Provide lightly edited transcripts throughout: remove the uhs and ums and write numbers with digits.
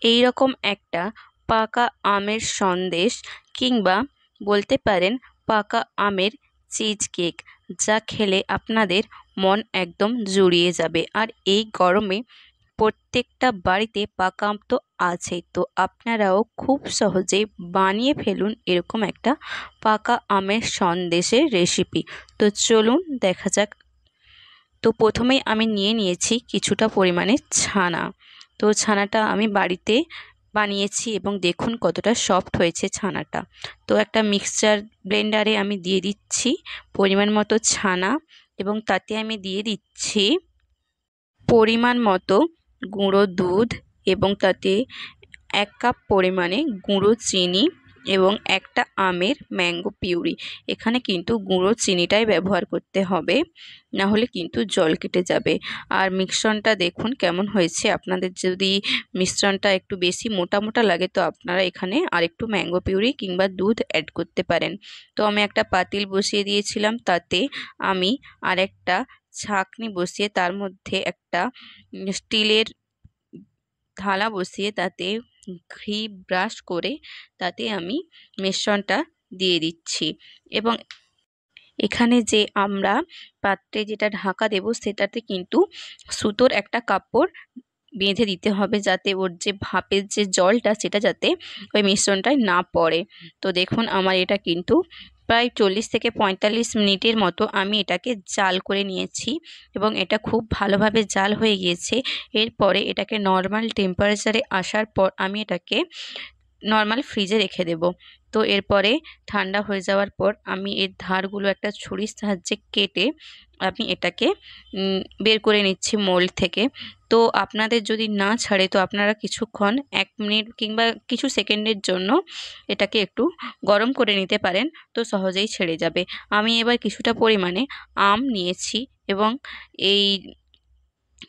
এই রকম একটা পাকা আমের সন্দেশ কিংবা বলতে পারেন পাকা আমের চিজ কেক, যা খেলে আপনাদের মন একদম জুড়িয়ে যাবে। আর এই গরমে প্রত্যেকটা বাড়িতে পাকা আম তো আছেই, তো আপনারাও খুব সহজেই বানিয়ে ফেলুন এরকম একটা পাকা আমের সন্দেশের রেসিপি। তো চলুন দেখা যাক। তো প্রথমেই আমি নিয়ে নিয়েছি কিছুটা পরিমাণে ছানা। তো ছানাটা আমি বাড়িতে বানিয়েছি এবং দেখুন কতটা সফট হয়েছে ছানাটা। তো একটা মিক্সচার ব্লেন্ডারে আমি দিয়ে দিচ্ছি পরিমাণ মতো ছানা এবং তাতে আমি দিয়ে দিচ্ছি পরিমাণ মতো গুঁড়ো দুধ এবং তাতে 1 কাপ পরিমাণে গুঁড়ো চিনি এবং একটা আমের ম্যাঙ্গো পিউরি। এখানে কিন্তু গুঁড়ো চিনিটাই ব্যবহার করতে হবে, না হলে কিন্তু জল কেটে যাবে। আর মিশ্রণটা দেখুন কেমন হয়েছে। আপনাদের যদি মিশ্রণটা একটু বেশি মোটা মোটা লাগে তো আপনারা এখানে আরেকটু ম্যাঙ্গো পিউরি কিংবা দুধ অ্যাড করতে পারেন। তো আমি একটা পাতিল বসিয়ে দিয়েছিলাম, তাতে আমি আরেকটা ছাঁকনি বসিয়ে তার মধ্যে একটা স্টিলের থালা বসিয়ে তাতে ঘি ব্রাশ করে তাতে আমি মিশ্রণটা দিয়ে দিচ্ছি। এবং এখানে যে আমরা পাত্রে যেটা ঢাকা দেব সেটাতে কিন্তু সুতোর একটা কাপড় বেঁধে দিতে হবে, যাতে ওর যে ভাপের যে জলটা সেটা যাতে ওই মিশ্রণটায় না পড়ে। তো দেখুন আমার এটা কিন্তু প্রায় 40 থেকে 45 মিনিটের মতো আমি এটাকে জাল করে নিয়েছি এবং এটা খুব ভালোভাবে জাল হয়ে গিয়েছে। এরপরে এটাকে নর্মাল টেম্পারেচারে আসার পর আমি এটাকে নর্মাল ফ্রিজে রেখে দেব। তো এরপরে ঠান্ডা হয়ে যাওয়ার পর আমি এর ধারগুলো একটা ছুরির সাহায্যে কেটে আমি এটাকে বের করে নিচ্ছি মোল্ড থেকে। তো আপনাদের যদি না ছাড়ে তো আপনারা কিছুক্ষণ 1 মিনিট কিংবা কিছু সেকেন্ডের জন্য এটাকে একটু গরম করে নিতে পারেন, তো সহজেই ছেড়ে যাবে। আমি এবার কিছুটা পরিমাণে আম নিয়েছি এবং এই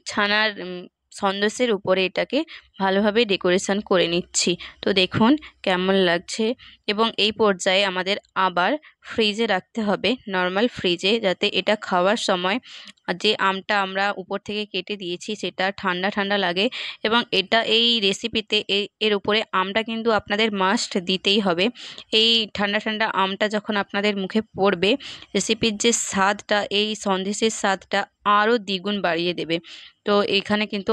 ছানার সন্দেশের উপরে এটাকে ভালোভাবে ডেকোরেশন করে নিচ্ছি। তো দেখুন কেমন লাগছে। এবং এই পর্যায়ে আমাদের আবার ফ্রিজে রাখতে হবে, নর্মাল ফ্রিজে, যাতে এটা খাওয়ার সময় যে আমটা আমরা উপর থেকে কেটে দিয়েছি সেটা ঠান্ডা ঠান্ডা লাগে। এবং এটা এই রেসিপিতে এর উপরে আমটা কিন্তু আপনাদের মাস্ট দিতেই হবে। এই ঠান্ডা ঠান্ডা আমটা যখন আপনাদের মুখে পড়বে, রেসিপির যে স্বাদটা, এই সন্দেশের স্বাদটা আরও দ্বিগুণ বাড়িয়ে দেবে। তো এখানে কিন্তু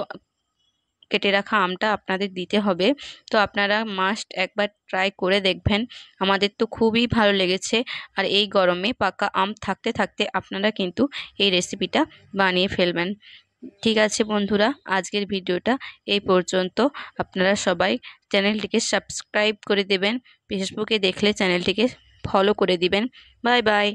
কেটে রাখা আমটা আপনাদের দিতে হবে। তো আপনারা মাস্ট একবার ট্রাই করে দেখবেন। আমাদের তো খুবই ভালো লেগেছে। আর এই গরমে পাকা আম থাকতে থাকতে আপনারা কিন্তু এই রেসিপিটা বানিয়ে ফেলবেন। ঠিক আছে বন্ধুরা, আজকের ভিডিওটা এই পর্যন্ত। আপনারা সবাই চ্যানেলটিকে সাবস্ক্রাইব করে দেবেন, ফেসবুকে দেখলে চ্যানেলটিকে ফলো করে দিবেন। Bye bye.